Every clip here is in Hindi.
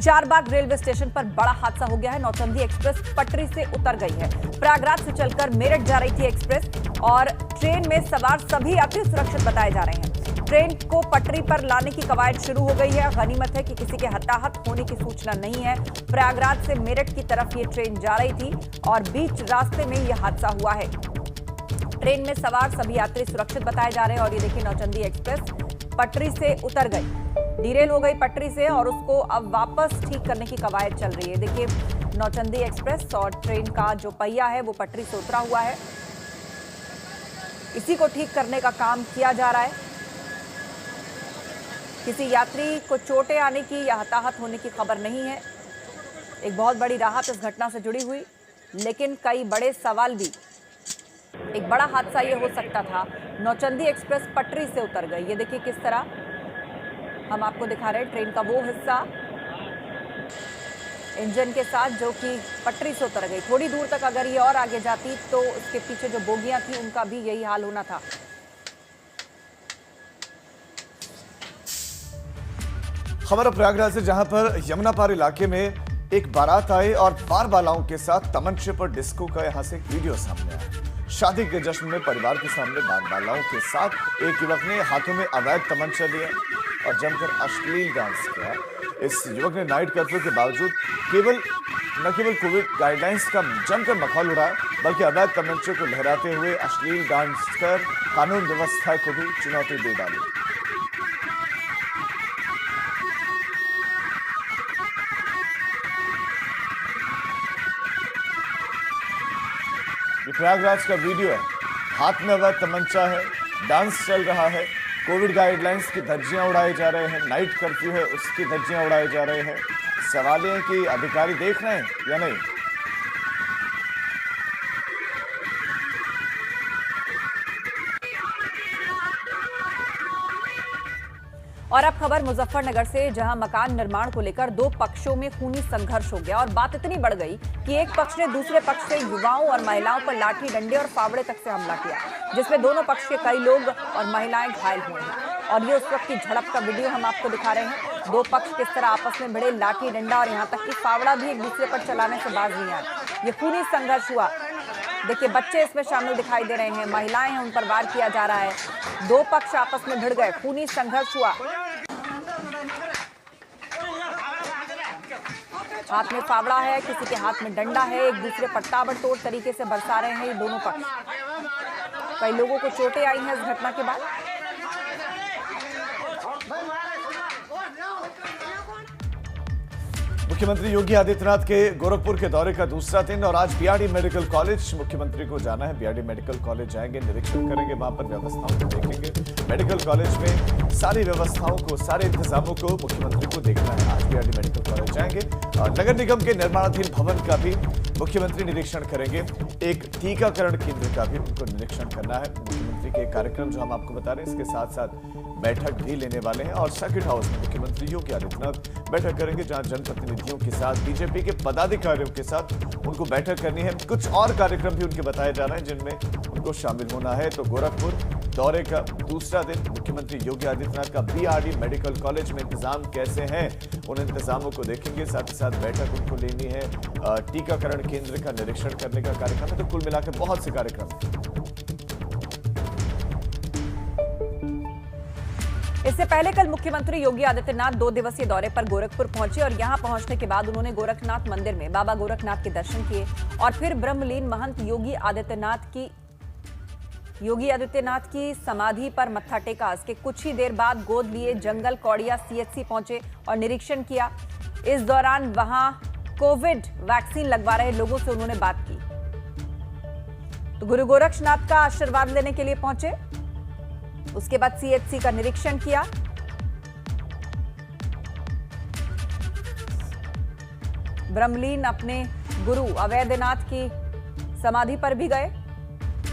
चारबाग रेलवे स्टेशन पर बड़ा हादसा हो गया है। नौचंदी एक्सप्रेस पटरी से उतर गई है। प्रयागराज से चलकर मेरठ जा रही थी एक्सप्रेस और ट्रेन में सवार सभी यात्री सुरक्षित बताए जा रहे हैं। ट्रेन को पटरी पर लाने की कवायद शुरू हो गई है। गनीमत है कि किसी के हताहत होने की सूचना नहीं है। प्रयागराज से मेरठ की तरफ ये ट्रेन जा रही थी और बीच रास्ते में यह हादसा हुआ है। ट्रेन में सवार सभी यात्री सुरक्षित बताए जा रहे हैं और ये देखिए नौचंदी एक्सप्रेस पटरी से उतर गई, डिरेल हो गई पटरी से और उसको अब वापस ठीक करने की कवायद चल रही है। देखिए नौचंदी एक्सप्रेस और ट्रेन का जो पहिया है वो पटरी से उतरा हुआ है, इसी को ठीक करने का काम किया जा रहा है। किसी यात्री को चोटें आने की या हताहत होने की खबर नहीं है। एक बहुत बड़ी राहत इस घटना से जुड़ी हुई, लेकिन कई बड़े सवाल भी। एक बड़ा हादसा ये हो सकता था। नौचंदी एक्सप्रेस पटरी से उतर गई। ये देखिए किस तरह हम आपको दिखा रहे हैं ट्रेन का वो हिस्सा इंजन के साथ जो कि पटरी से उतर गई। थोड़ी दूर तक अगर ये और आगे जाती तो उसके पीछे जो बोगियां थी उनका भी यही हाल होना था। खबर प्रयागराज से, जहां पर यमुना पार इलाके में एक बारात आए और बार बालाओं के साथ तमंचे पर डिस्को का यहां से एक वीडियो सामने आया। शादी के जश्न में परिवार के सामने बार बालाओं के साथ एक युवक ने हाथों में अवैध तमंचा लिया और जमकर अश्लील डांस किया। इस युवक ने नाइट कर्फ्यू के बावजूद न केवल कोविड गाइडलाइंस का जमकर मखौल उड़ाया, बल्कि अवैध तमंचे को लहराते हुए अश्लील डांस कर कानून व्यवस्था को भी चुनौती दे डाली। ये प्रयागराज का वीडियो है। हाथ में अवैध तमंचा है, डांस चल रहा है, कोविड गाइडलाइंस की धज्जियां उड़ाए जा रहे हैं, नाइट कर्फ्यू है उसकी धज्जियां उड़ाए जा रहे हैं। सवाल ये है कि अधिकारी देख रहे हैं या नहीं। और अब खबर मुजफ्फरनगर से, जहां मकान निर्माण को लेकर दो पक्षों में खूनी संघर्ष हो गया और बात इतनी बढ़ गई कि एक पक्ष ने दूसरे पक्ष से युवाओं और महिलाओं पर लाठी डंडे और फावड़े तक से हमला किया, जिसमें दोनों पक्ष के कई लोग और महिलाएं घायल हुए हैं। और ये उस वक्त की झड़प का वीडियो हम आपको दिखा रहे हैं। दो पक्ष किस तरह आपस में भिड़े, लाठी डंडा और यहाँ तक कि फावड़ा भी एक दूसरे पर चलाने से बाज नहीं आए। ये खूनी संघर्ष हुआ। देखिए बच्चे इसमें शामिल दिखाई दे रहे हैं, महिलाएं हैं, उन पर वार किया जा रहा है। दो पक्ष आपस में भिड़ गए, खूनी संघर्ष हुआ। हाथ में फावड़ा है, किसी के हाथ में डंडा है, एक दूसरे पर ताबड़तोड़ तरीके से बरसा रहे हैं ये दोनों पक्ष। कई लोगों को चोटें आई हैं इस घटना के बाद। मुख्यमंत्री योगी आदित्यनाथ के गोरखपुर के दौरे का दूसरा दिन और आज बीआरडी मेडिकल कॉलेज मुख्यमंत्री को जाना है। बीआरडी मेडिकल कॉलेज जाएंगे, निरीक्षण करेंगे, वहां पर व्यवस्थाओं को देखेंगे। मेडिकल कॉलेज में सारी व्यवस्थाओं को, सारे इंतजामों को मुख्यमंत्री को देखना है। आज बीआरडी मेडिकल कॉलेज जाएंगे और नगर निगम के निर्माणाधीन भवन का भी मुख्यमंत्री निरीक्षण करेंगे। एक टीकाकरण केंद्र का भी उनको निरीक्षण करना है। मुख्यमंत्री के कार्यक्रम जो हम आपको बता रहे हैं, इसके साथ साथ बैठक भी लेने वाले हैं और सर्किट हाउस में मुख्यमंत्री योगी आदित्यनाथ बैठक करेंगे, जहां जनप्रतिनिधियों के साथ, बीजेपी के पदाधिकारियों के साथ उनको बैठक करनी है। कुछ और कार्यक्रम भी उनके बताए जा रहे हैं जिनमें उनको शामिल होना है। तो गोरखपुर दौरे का दूसरा दिन, मुख्यमंत्री योगी आदित्यनाथ का बीआरडी मेडिकल कॉलेज में इंतजाम कैसे हैं, उन इंतजामों को देखेंगे। साथ ही साथ बैठक उनको लेनी है, टीकाकरण केंद्र का निरीक्षण करने का कार्यक्रम है। तो कुल मिलाकर बहुत से कार्यक्रम हैं। इससे पहले कल मुख्यमंत्री योगी आदित्यनाथ 2 दिवसीय दौरे पर गोरखपुर पहुंचे और यहां पहुंचने के बाद उन्होंने गोरखनाथ मंदिर में बाबा गोरखनाथ के दर्शन किए और फिर ब्रह्मलीन महंत योगी आदित्यनाथ की समाधि पर मत्था टेका। इसके कुछ ही देर बाद गोद लिए जंगल कौड़िया सीएचसी पहुंचे और निरीक्षण किया। इस दौरान वहां कोविड वैक्सीन लगवा रहे लोगों से उन्होंने बात की। तो गुरु गोरक्षनाथ का आशीर्वाद लेने के लिए पहुंचे। उसके बाद सीएचसी का निरीक्षण किया। ब्रह्मलीन अपने गुरु अवैधनाथ की समाधि पर भी गए,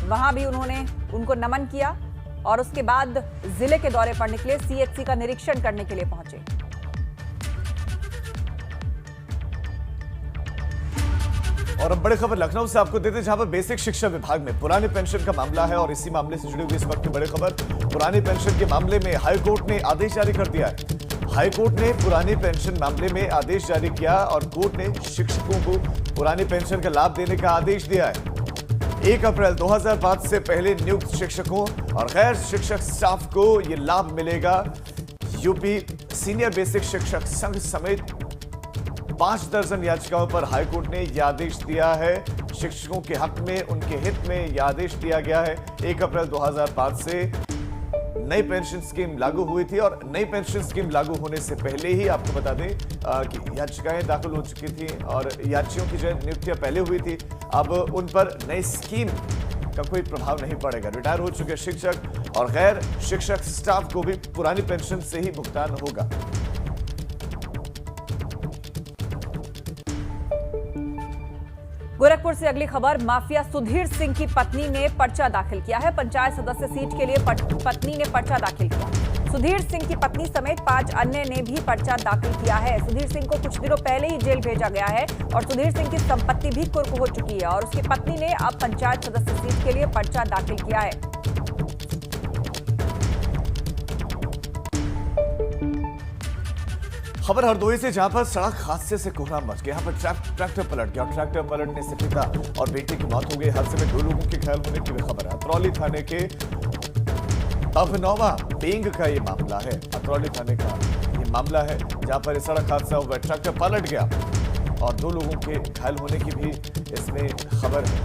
वहां भी उन्होंने उनको नमन किया और उसके बाद जिले के दौरे पर निकले, सीएचसी का निरीक्षण करने के लिए पहुंचे। और अब बड़ी खबर लखनऊ से आपको देते हैं, जहां पर बेसिक शिक्षा विभाग में पुरानी पेंशन का मामला है और इसी मामले से जुड़ी हुई इस वक्त की बड़ी खबर। पुरानी पेंशन के मामले में हाईकोर्ट ने आदेश जारी कर दिया है। हाईकोर्ट ने पुरानी पेंशन मामले में आदेश जारी किया और कोर्ट ने शिक्षकों को पुरानी पेंशन का लाभ देने का आदेश दिया है। 1 अप्रैल 2005 से पहले नियुक्त शिक्षकों और गैर शिक्षक स्टाफ को यह लाभ मिलेगा। यूपी सीनियर बेसिक शिक्षक संघ समेत 5 दर्जन याचिकाओं पर हाईकोर्ट ने यह आदेश दिया है। शिक्षकों के हक में, उनके हित में यह आदेश दिया गया है। 1 अप्रैल 2005 से नई पेंशन स्कीम लागू हुई थी और नई पेंशन स्कीम लागू होने से पहले ही आपको बता दें कि याचिकाएं दाखिल हो चुकी थी और याचियों की जो नियुक्तियां पहले हुई थी, अब उन पर नई स्कीम का कोई प्रभाव नहीं पड़ेगा। रिटायर हो चुके शिक्षक और गैर शिक्षक स्टाफ को भी पुरानी पेंशन से ही भुगतान होगा। गोरखपुर से अगली खबर, माफिया सुधीर सिंह की पत्नी ने पर्चा दाखिल किया है। पंचायत सदस्य सीट के लिए पत्नी ने पर्चा दाखिल किया। सुधीर सिंह की पत्नी समेत 5 अन्य ने भी पर्चा दाखिल किया है। सुधीर सिंह को कुछ दिनों पहले ही जेल भेजा गया है और सुधीर सिंह की संपत्ति भी कुर्क हो चुकी है और उसकी पत्नी ने अब पंचायत सदस्य सीट के लिए पर्चा दाखिल किया है। खबर हरदोई से, जहां पर सड़क हादसे से कोहराम मच गया। यहां पर ट्रैक्टर पलट गया और ट्रैक्टर पलटने से पिता और बेटे की मौत हो गई। हादसे में 2 लोगों के घायल होने की भी खबर है। अतरौली थाने के अभिनवा पेंग का ये मामला है। अतरौली थाने का ये मामला है जहां पर सड़क हादसा हुआ, ट्रैक्टर पलट गया और 2 लोगों के घायल होने की भी इसमें खबर है।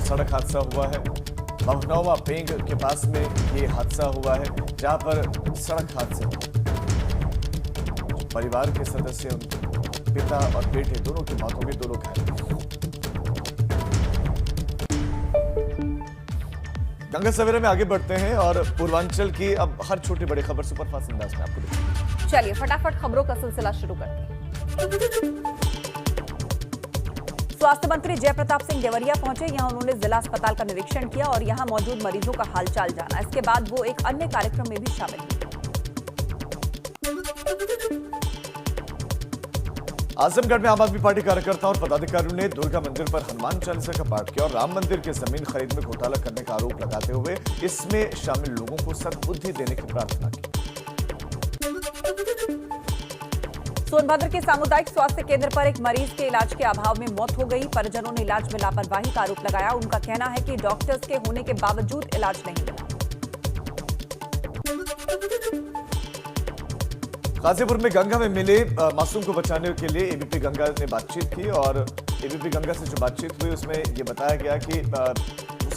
सड़क हादसा हुआ है, अभिनवा पेंग के पास में ये हादसा हुआ है जहां पर सड़क हादसे परिवार के सदस्य, पिता और बेटे दोनों की मौत हो गई, 2 लोग घायल। गंगा सवेरा में आगे बढ़ते हैं और पूर्वांचल की अब हर छोटी बड़ी खबर सुपरफास्ट अंदाज में आपको देखेंगे। चलिए फटाफट खबरों का सिलसिला शुरू करते हैं। स्वास्थ्य मंत्री जयप्रताप सिंह देवरिया पहुंचे। यहां उन्होंने जिला अस्पताल का निरीक्षण किया और यहां मौजूद मरीजों का हालचाल जाना। इसके बाद वो एक अन्य कार्यक्रम में भी शामिल हुए। आजमगढ़ में आम आदमी पार्टी कार्यकर्ताओं और पदाधिकारियों ने दुर्गा मंदिर पर हनुमान चालीसा का पाठ किया और राम मंदिर की जमीन खरीद में घोटाला करने का आरोप लगाते हुए इसमें शामिल लोगों को सद्बुद्धि देने की प्रार्थना की। सोनभद्र के सामुदायिक स्वास्थ्य केंद्र पर एक मरीज के इलाज के अभाव में मौत हो गई। परिजनों ने इलाज में लापरवाही का आरोप लगाया। उनका कहना है कि डॉक्टर्स के होने के बावजूद इलाज नहीं मिला। गाजीपुर में गंगा में मिले मासूम को बचाने के लिए एबीपी गंगा ने बातचीत की और एबीपी गंगा से जो बातचीत हुई उसमें ये बताया गया कि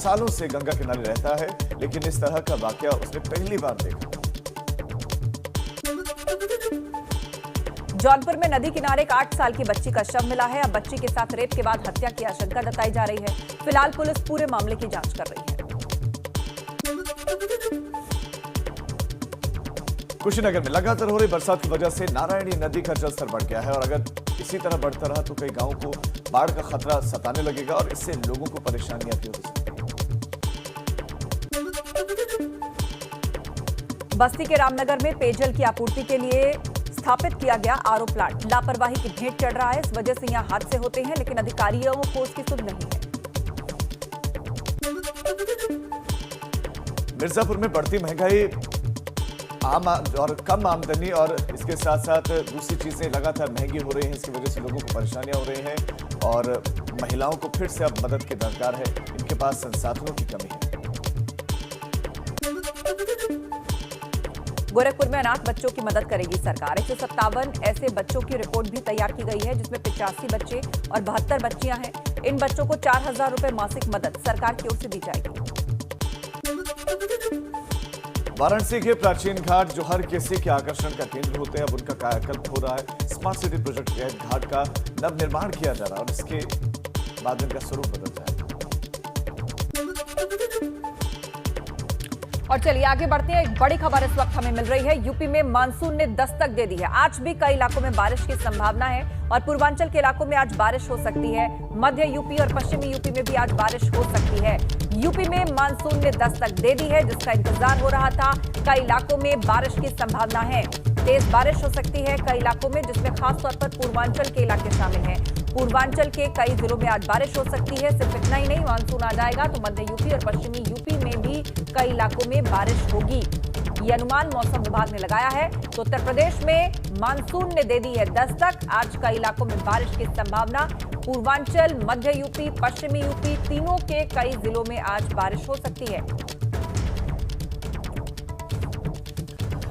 सालों से गंगा किनारे रहता है, लेकिन इस तरह का वाकया उसने पहली बार देखा। जौनपुर में नदी किनारे एक 8 साल की बच्ची का शव मिला है। अब बच्ची के साथ रेप के बाद हत्या की आशंका जताई जा रही है। फिलहाल पुलिस पूरे मामले की जांच कर रही है। कुशीनगर में लगातार हो रही बरसात की वजह से नारायणी नदी का जलस्तर बढ़ गया है और अगर इसी तरह बढ़ता रहा तो कई गांवों को बाढ़ का खतरा सताने लगेगा और इससे लोगों को परेशानियां भी हो सकती हैं। बस्ती के रामनगर में पेयजल की आपूर्ति के लिए स्थापित किया गया आरओ प्लांट लापरवाही की भेंट चढ़ रहा है। इस वजह से यहां हादसे होते हैं, लेकिन अधिकारियों को उसकी सुध नहीं है। मिर्जापुर में बढ़ती महंगाई, आम और कम आमदनी और इसके साथ साथ दूसरी चीजें लगातार महंगी हो रही हैं। इसकी वजह से लोगों को परेशानियां हो रही हैं और महिलाओं को फिर से अब मदद की दरकार है। इनके पास संसाधनों की कमी है। गोरखपुर में अनाथ बच्चों की मदद करेगी सरकार। 157 ऐसे बच्चों की रिपोर्ट भी तैयार की गई है, जिसमें 85 बच्चे और 72 बच्चियां हैं। इन बच्चों को 4000 रुपए मासिक मदद सरकार की ओर से दी जाएगी। वाराणसी के प्राचीन घाट जो हर किसी के आकर्षण का केंद्र होते हैं, अब उनका कायाकल्प हो रहा है। स्मार्ट सिटी प्रोजेक्ट के तहत घाट का नव निर्माण किया जा रहा है और इसके बाद इनका स्वरूप बदल जाएगा। और चलिए आगे बढ़ते हैं। एक बड़ी खबर इस वक्त हमें मिल रही है। यूपी में मानसून ने दस्तक दे दी है। आज भी कई इलाकों में बारिश की संभावना है और पूर्वांचल के इलाकों में आज बारिश हो सकती है। मध्य यूपी और पश्चिमी यूपी में भी आज बारिश हो सकती है। यूपी में मानसून ने दस्तक दे दी है, जिसका इंतजार हो रहा था। कई इलाकों में बारिश की संभावना है। तेज बारिश हो सकती है कई इलाकों में, जिसमें खासतौर पर पूर्वांचल के इलाके शामिल हैं। पूर्वांचल के कई जिलों में आज बारिश हो सकती है। सिर्फ इतना ही नहीं, मानसून आ जाएगा तो मध्य यूपी और पश्चिमी यूपी में भी कई इलाकों में बारिश होगी। ये अनुमान मौसम विभाग ने लगाया है। तो उत्तर प्रदेश में मानसून ने दे दी है दस्तक। आज कई इलाकों में बारिश की संभावना। पूर्वांचल, मध्य यूपी, पश्चिमी यूपी तीनों के कई जिलों में आज बारिश हो सकती है।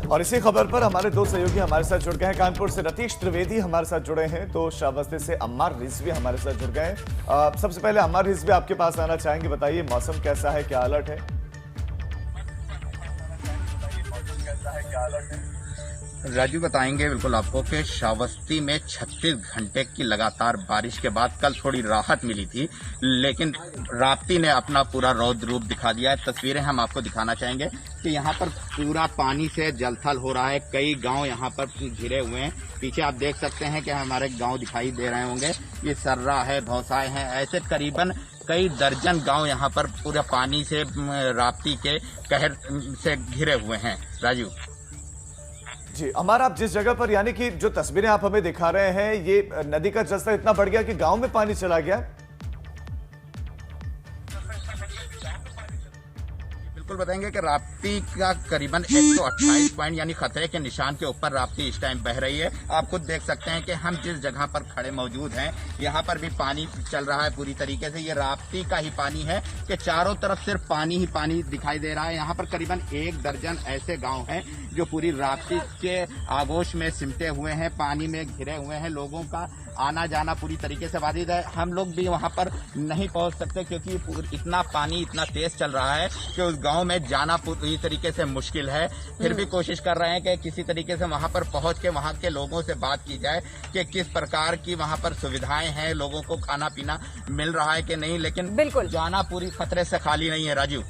और इसी खबर पर हमारे दो सहयोगी हमारे साथ जुड़ गए हैं। कानपुर से रतीश त्रिवेदी हमारे साथ जुड़े हैं, तो श्रावस्ती से अम्मार रिजवी हमारे साथ जुड़ गए हैं। सबसे पहले अम्मार रिजवी आपके पास आना चाहेंगे, बताइए मौसम कैसा है, क्या अलर्ट है? राजू बताएंगे बिल्कुल आपको कि श्रावस्ती में 36 घंटे की लगातार बारिश के बाद कल थोड़ी राहत मिली थी, लेकिन राप्ती ने अपना पूरा रौद्र रूप दिखा दिया है। तस्वीरें हम आपको दिखाना चाहेंगे कि यहाँ पर पूरा पानी से जलथल हो रहा है। कई गांव यहाँ पर घिरे हुए हैं। पीछे आप देख सकते हैं कि हमारे गांव दिखाई दे रहे होंगे। ये सर्रा है, भौसाए हैं, ऐसे करीबन कई दर्जन गांव यहाँ पर पूरा पानी से राप्ती के कहर से घिरे हुए हैं। राजू जी, हमारा आप जिस जगह पर, यानी कि जो तस्वीरें आप हमें दिखा रहे हैं, ये नदी का जलस्तर इतना बढ़ गया कि गांव में पानी चला गया। बिल्कुल बताएंगे कि राप्ती का करीबन 128 पॉइंट यानी खतरे के निशान के ऊपर राप्ती इस टाइम बह रही है। आप खुद देख सकते हैं कि हम जिस जगह पर खड़े मौजूद हैं, यहाँ पर भी पानी चल रहा है पूरी तरीके से। ये राप्ती का ही पानी है कि चारों तरफ सिर्फ पानी ही पानी दिखाई दे रहा है। यहाँ पर करीबन 1 दर्जन ऐसे गाँव हैं जो पूरी राप्ती के आगोश में सिमटे हुए हैं, पानी में घिरे हुए हैं। लोगों का आना जाना पूरी तरीके से बाधित है। हम लोग भी वहां पर नहीं पहुंच सकते क्योंकि इतना पानी इतना तेज चल रहा है कि उस गांव में जाना पूरी तरीके से मुश्किल है। फिर भी कोशिश कर रहे हैं कि किसी तरीके से वहां पर पहुंच के वहां के लोगों से बात की जाए कि किस प्रकार की वहां पर सुविधाएं हैं, लोगों को खाना पीना मिल रहा है कि नहीं, लेकिन बिल्कुल जाना पूरी खतरे से खाली नहीं है। राजू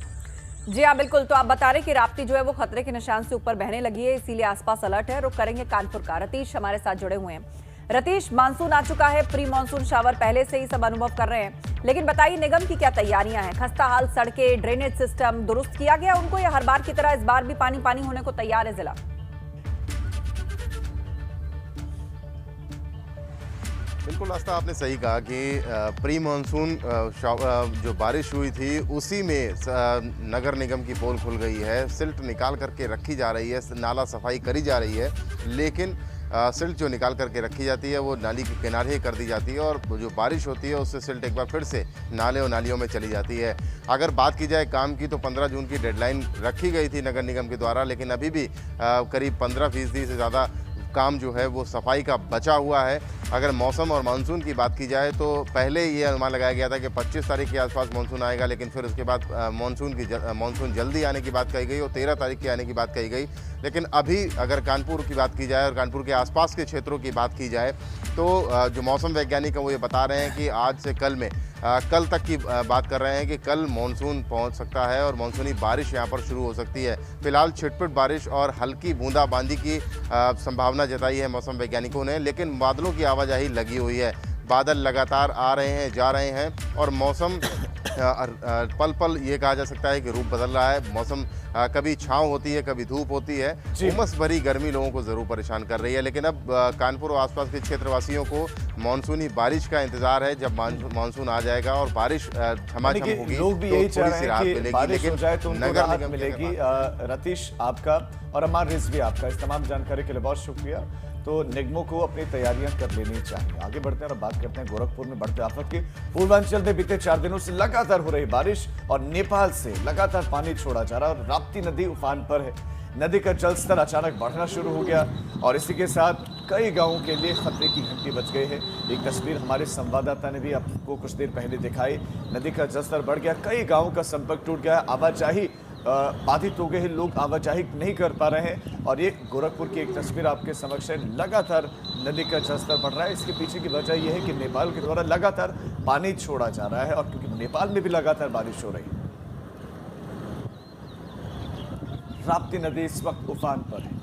जी हाँ, बिल्कुल। तो आप बता रहे कि राप्ती जो है वो खतरे के निशान से ऊपर बहने लगी है, इसीलिए आसपास अलर्ट है। रुक करेंगे कानपुर का। रतीश हमारे साथ जुड़े हुए हैं। रतीश, मानसून आ चुका है, प्री मानसून शावर पहले से ही सब अनुभव कर रहे हैं, लेकिन बताइए निगम की क्या तैयारियां हैं? खस्ता हाल सड़कें, ड्रेनेज सिस्टम दुरुस्त किया गया उनको, या हर बार की तरह इस बार भी पानी पानी होने को तैयार है जिला? बिल्कुल आस्था, आपने सही कहा कि प्री मानसून जो बारिश हुई थी उसी में नगर निगम की पोल खुल गई है। सिल्ट निकाल करके रखी जा रही है, नाला सफाई करी जा रही है, लेकिन सिल्ट जो निकाल करके रखी जाती है वो नाली के किनारे ही कर दी जाती है, और जो बारिश होती है उससे सिल्ट एक बार फिर से नाले और नालियों में चली जाती है। अगर बात की जाए काम की, तो 15 जून की डेडलाइन रखी गई थी नगर निगम के द्वारा, लेकिन अभी भी करीब 15% से ज़्यादा काम जो है वो सफाई का बचा हुआ है। अगर मौसम और मानसून की बात की जाए तो पहले ये अनुमान लगाया गया था कि 25 तारीख के आसपास मानसून आएगा, लेकिन फिर उसके बाद मानसून जल्दी आने की बात कही गई और 13 तारीख के आने की बात कही गई। लेकिन अभी अगर कानपुर की बात की जाए और कानपुर के आसपास के क्षेत्रों की बात की जाए तो जो मौसम वैज्ञानिक हैं वो ये बता रहे हैं कि आज से कल में कल तक की बात कर रहे हैं कि कल मानसून पहुंच सकता है और मानसूनी बारिश यहां पर शुरू हो सकती है। फिलहाल छिटपुट बारिश और हल्की बूंदाबांदी की संभावना जताई है मौसम वैज्ञानिकों ने, लेकिन बादलों की आवाजाही लगी हुई है। बादल लगातार आ रहे हैं, जा रहे हैं, और मौसम पल पल ये कहा जा सकता है कि रूप बदल रहा है। मौसम कभी छांव होती है, कभी धूप होती है। उमस भरी गर्मी लोगों को जरूर परेशान कर रही है, लेकिन अब कानपुर और आसपास के क्षेत्रवासियों को मानसूनी बारिश का इंतजार है। जब मानसून आ जाएगा और बारिश झमाझम होगी, लोग भी यही चाह रहे हैं कि बारिश हो जाए तो उनको नगर राहत निगम मिलेगी। रतीश आपका और अम्मार रिजवी आपका इस तमाम जानकारी के लिए बहुत शुक्रिया। तो निगमों को अपनी तैयारियां कर लेनी चाहिए। आगे बढ़ते हैं और बात करते हैं गोरखपुर में बढ़ते आफत की। पूर्वांचल में बीते 4 दिनों से लगातार हो रही बारिश और नेपाल से लगातार पानी छोड़ा जा रहा है और राप्ती नदी उफान पर है। नदी का जलस्तर अचानक बढ़ना शुरू हो गया और इसी के साथ कई गांवों के लिए खतरे की घंटी बज गई है। एक तस्वीर हमारे संवाददाता ने भी आपको कुछ देर पहले दिखाई। नदी का जलस्तर बढ़ गया, कई गांवों का संपर्क टूट गया, आवाजाही बाधित हो गए हैं, लोग आवाजाही नहीं कर पा रहे हैं। और ये गोरखपुर की एक तस्वीर आपके समक्ष है। लगातार नदी का जलस्तर बढ़ रहा है। इसके पीछे की वजह यह है कि नेपाल के द्वारा लगातार पानी छोड़ा जा रहा है और क्योंकि नेपाल में भी लगातार बारिश हो रही है। राप्ती नदी इस वक्त उफान पर है।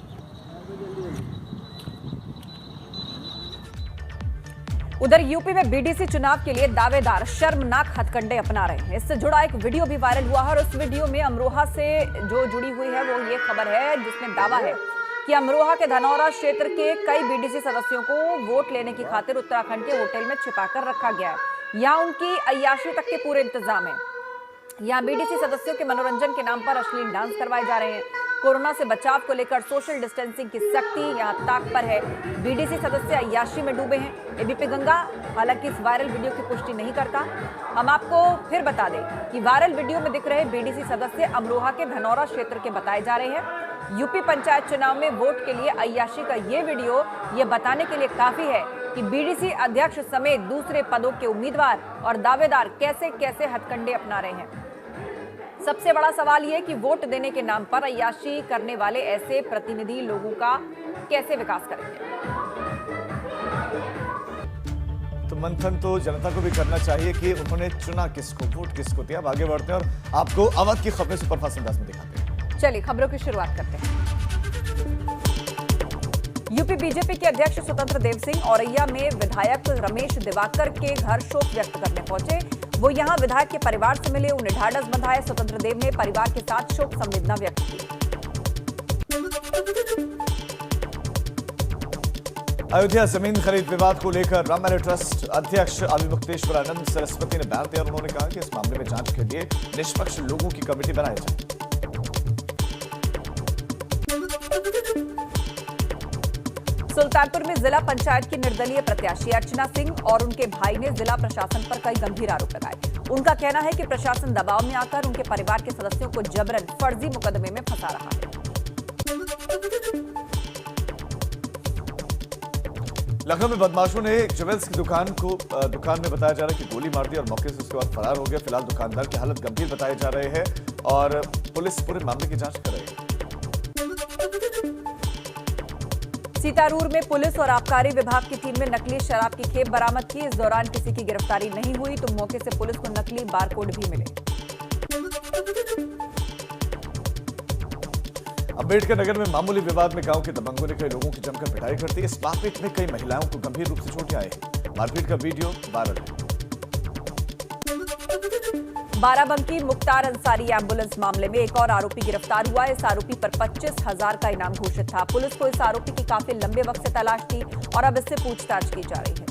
उधर यूपी में बीडीसी चुनाव के लिए दावेदार शर्मनाक हथकंडे अपना रहे हैं। इससे जुड़ा एक वीडियो भी वायरल हुआ है और उस वीडियो में अमरोहा से जो जुड़ी हुई है वो ये खबर है जिसमें दावा है कि अमरोहा के धनौरा क्षेत्र के कई बीडीसी सदस्यों को वोट लेने की खातिर उत्तराखंड के होटल में छिपाकर रखा गया है। यहाँ उनकी अय्याशी तक के पूरे इंतजाम है। यहाँ बीडीसी सदस्यों के मनोरंजन के नाम पर अश्लील डांस करवाए जा रहे हैं। कोरोना से बचाव को लेकर सोशल डिस्टेंसिंग की सख्ती यहाँ ताक पर है। बीडीसी सदस्य अय्याशी में डूबे हैं। एबीपी गंगा हालांकि इस वायरल वीडियो की पुष्टि नहीं करता। हम आपको फिर बता दें कि वायरल वीडियो में दिख रहे बीडीसी सदस्य अमरोहा के धनौरा क्षेत्र के बताए जा रहे हैं। यूपी पंचायत चुनाव में वोट के लिए अय्याशी का ये वीडियो ये बताने के लिए काफी है कि बीडीसी अध्यक्ष समेत दूसरे पदों के उम्मीदवार और दावेदार कैसे कैसे हथकंडे अपना रहे हैं। सबसे बड़ा सवाल यह कि वोट देने के नाम पर अय्याशी करने वाले ऐसे प्रतिनिधि लोगों का कैसे विकास करेंगे। तो मंथन तो जनता को भी करना चाहिए कि उन्होंने चुना किसको, वोट किसको दिया। अब आगे बढ़ते हैं और आपको अवध की खबरें सुपरफास्ट अंदाज में दिखाते हैं। चलिए खबरों की शुरुआत करते हैं। यूपी बीजेपी के अध्यक्ष स्वतंत्र देव सिंह औरैया में विधायक रमेश दिवाकर के घर शोक व्यक्त करने पहुंचे। वो यहां विधायक के परिवार से मिले, उन्हें ढाढ़स बंधाए। स्वतंत्र देव ने परिवार के साथ शोक संवेदना व्यक्त की। अयोध्या जमीन खरीद विवाद को लेकर राममैरी ट्रस्ट अध्यक्ष अभिमुक्तेश्वरानंद सरस्वती ने बयान दिया। उन्होंने कहा कि इस मामले में जांच के लिए निष्पक्ष लोगों की कमेटी बनाई जाए। सुल्तानपुर में जिला पंचायत की निर्दलीय प्रत्याशी अर्चना सिंह और उनके भाई ने जिला प्रशासन पर कई गंभीर आरोप लगाए। उनका कहना है कि प्रशासन दबाव में आकर उनके परिवार के सदस्यों को जबरन फर्जी मुकदमे में फंसा रहा है। लखनऊ में बदमाशों ने एक ज्वेल्स की दुकान में बताया जा रहा है कि गोली मार दी और मौके से उसके बाद फरार हो गया। फिलहाल दुकानदार की हालत गंभीर बताए जा रहे हैं और पुलिस पूरे मामले की जांच कर रही है। सीतारूर में पुलिस और आबकारी विभाग की टीम ने नकली शराब की खेप बरामद की। इस दौरान किसी की गिरफ्तारी नहीं हुई तो मौके से पुलिस को नकली बारकोड भी मिले। अम्बेडकर नगर में मामूली विवाद में गांव के दबंगों ने कई लोगों की जमकर पिटाई कर दी। इस मारपीट में कई महिलाओं को गंभीर रूप से चोटें आई हैं। मारपीट का वीडियो वायरल है। बाराबंकी मुख्तार अंसारी एम्बुलेंस मामले में एक और आरोपी गिरफ्तार हुआ। इस आरोपी पर 25,000 का इनाम घोषित था। पुलिस को इस आरोपी की काफी लंबे वक्त से तलाश थी और अब इससे पूछताछ की जा रही है।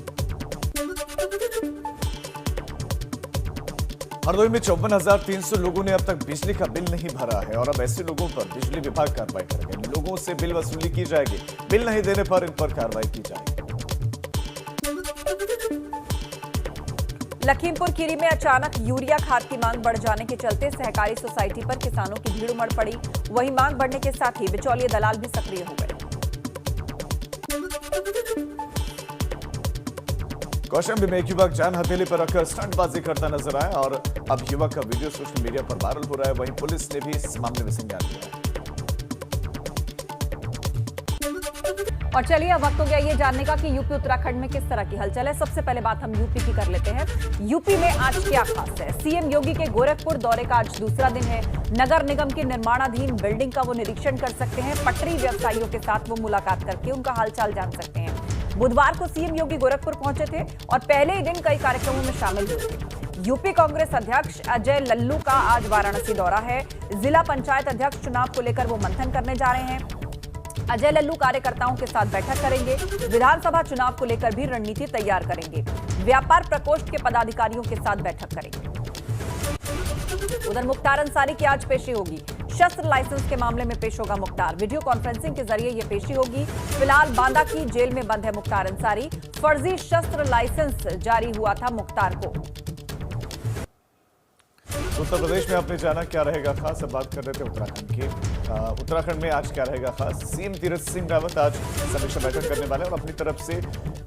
हरदोई में 54,300 लोगों ने अब तक बिजली का बिल नहीं भरा है और अब ऐसे लोगों पर बिजली विभाग कार्रवाई करेगा। लोगों से बिल वसूली की जाएगी। बिल नहीं देने पर इन पर कार्रवाई की जाएगी। लखीमपुर खीरी में अचानक यूरिया खाद की मांग बढ़ जाने के चलते सहकारी सोसाइटी पर किसानों की भीड़ उमड़ पड़ी। वहीं मांग बढ़ने के साथ ही बिचौलिए दलाल भी सक्रिय हो गए। कौशाम्बी में एक युवक जान हथेली पर रखकर स्टंटबाजी करता नजर आया और अब युवक का वीडियो सोशल मीडिया पर वायरल हो रहा है। वहीं पुलिस ने भी इस मामले में संज्ञान लिया है। और चलिए अब वक्त हो गया ये जानने का कि यूपी उत्तराखंड में किस तरह की हलचल है। सबसे पहले बात हम यूपी की कर लेते हैं। यूपी में आज क्या खास है? सीएम योगी के गोरखपुर दौरे का आज दूसरा दिन है। नगर निगम की निर्माणाधीन बिल्डिंग का वो निरीक्षण कर सकते हैं। पटरी व्यवसायियों के साथ वो मुलाकात करके उनका हालचाल जान सकते हैं। बुधवार को सीएम योगी गोरखपुर पहुंचे थे और पहले ही दिन कई कार्यक्रमों में शामिल हुए थे। यूपी कांग्रेस अध्यक्ष अजय लल्लू का आज वाराणसी दौरा है। जिला पंचायत अध्यक्ष चुनाव को लेकर वो मंथन करने जा रहे हैं। अजय लल्लू कार्यकर्ताओं के साथ बैठक करेंगे। विधानसभा चुनाव को लेकर भी रणनीति तैयार करेंगे। व्यापार प्रकोष्ठ के पदाधिकारियों के साथ बैठक करेंगे। उधर मुख्तार अंसारी की आज पेशी होगी। शस्त्र लाइसेंस के मामले में पेश होगा मुख्तार। वीडियो कॉन्फ्रेंसिंग के जरिए यह पेशी होगी। फिलहाल बांदा की जेल में बंद है मुख्तार अंसारी। फर्जी शस्त्र लाइसेंस जारी हुआ था मुख्तार को। उत्तर प्रदेश में आपने जाना क्या रहेगा खास। अब बात कर रहे थे उत्तराखंड की। उत्तराखंड में आज क्या रहेगा खास। सीएम तीरथ सिंह रावत आज समीक्षा बैठक करने वाले हैं और अपनी तरफ से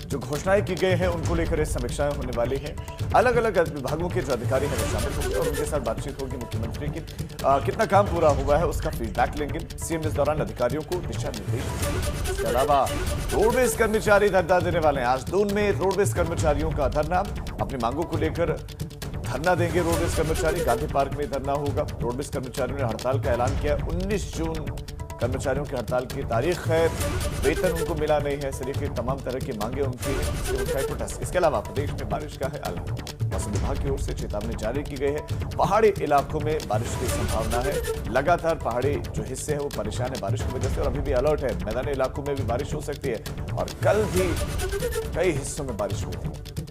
जो घोषणाएं की गई हैं उनको लेकर ये समीक्षाएं होने वाली हैं। अलग अलग विभागों के जो अधिकारी हैं वो शामिल होंगे और उनके साथ बातचीत होगी। मुख्यमंत्री की कितना काम पूरा हुआ है उसका फीडबैक लेंगे। सीएम इस दौरान अधिकारियों को दिशा निर्देश देंगे। इसके अलावा रोडवेज कर्मचारी धरना देने वाले हैं। आज दून में रोडवेज कर्मचारियों का धरना। अपनी मांगों को लेकर धरना देंगे रोडवेज कर्मचारी। गांधी पार्क में धरना होगा। रोडवेज कर्मचारियों ने हड़ताल का ऐलान किया। 19 जून कर्मचारियों की हड़ताल की तारीख है। वेतन उनको मिला नहीं है। इस तरह की तमाम तरह की मांगे उनकी हैं। इसके अलावा प्रदेश में बारिश का है अलर्ट। मौसम विभाग की ओर से चेतावनी जारी की गई है। पहाड़ी इलाकों में बारिश की संभावना है। लगातार पहाड़ी जो हिस्से हैं वो परेशान है बारिश की वजह से और अभी भी अलर्ट है। मैदानी इलाकों में भी बारिश हो सकती है और कल भी कई हिस्सों में बारिश हुई थी।